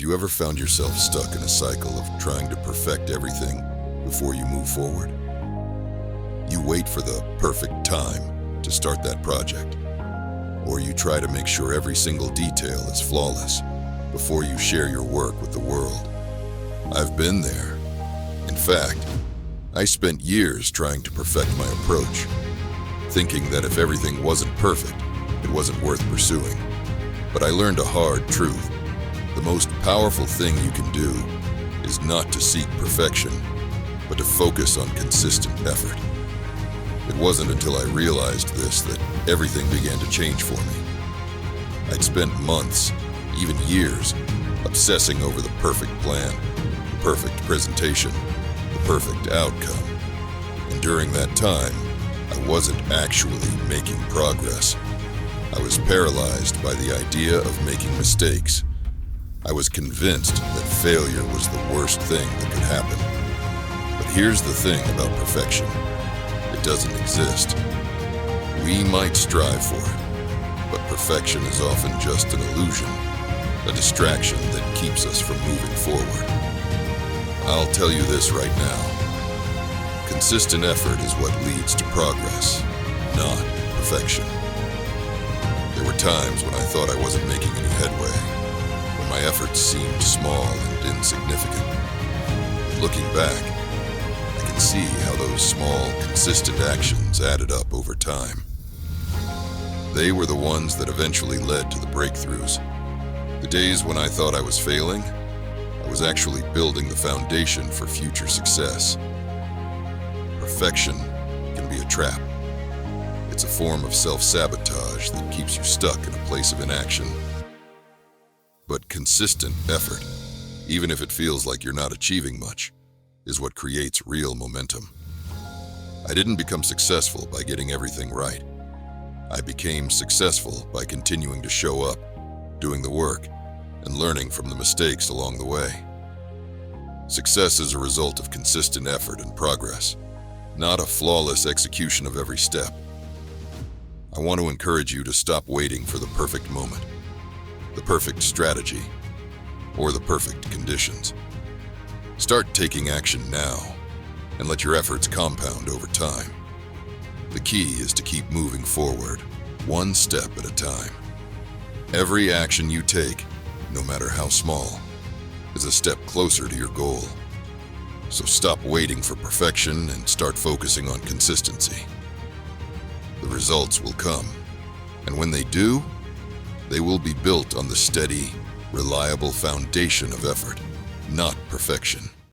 Have you ever found yourself stuck in a cycle of trying to perfect everything before you move forward? You wait for the perfect time to start that project, or you try to make sure every single detail is flawless before you share your work with the world. I've been there. In fact, I spent years trying to perfect my approach, thinking that if everything wasn't perfect, it wasn't worth pursuing. But I learned a hard truth. The most powerful thing you can do is not to seek perfection, but to focus on consistent effort. It wasn't until I realized this that everything began to change for me. I'd spent months, even years, obsessing over the perfect plan, the perfect presentation, the perfect outcome. And during that time, I wasn't actually making progress. I was paralyzed by the idea of making mistakes. I was convinced that failure was the worst thing that could happen. But here's the thing about perfection. It doesn't exist. We might strive for it, but perfection is often just an illusion, a distraction that keeps us from moving forward. I'll tell you this right now. Consistent effort is what leads to progress, not perfection. There were times when I thought I wasn't making any headway, when my efforts seemed small and insignificant. But looking back, I can see how those small, consistent actions added up over time. They were the ones that eventually led to the breakthroughs. The days when I thought I was failing, I was actually building the foundation for future success. Perfection can be a trap. It's a form of self-sabotage that keeps you stuck in a place of inaction. But consistent effort, even if it feels like you're not achieving much, is what creates real momentum. I didn't become successful by getting everything right. I became successful by continuing to show up, doing the work, and learning from the mistakes along the way. Success is a result of consistent effort and progress, not a flawless execution of every step. I want to encourage you to stop waiting for the perfect moment, the perfect strategy, or the perfect conditions. Start taking action now and let your efforts compound over time. The key is to keep moving forward, one step at a time. Every action you take, no matter how small, is a step closer to your goal. So stop waiting for perfection and start focusing on consistency. The results will come, and when they do, they will be built on the steady, reliable foundation of effort, not perfection.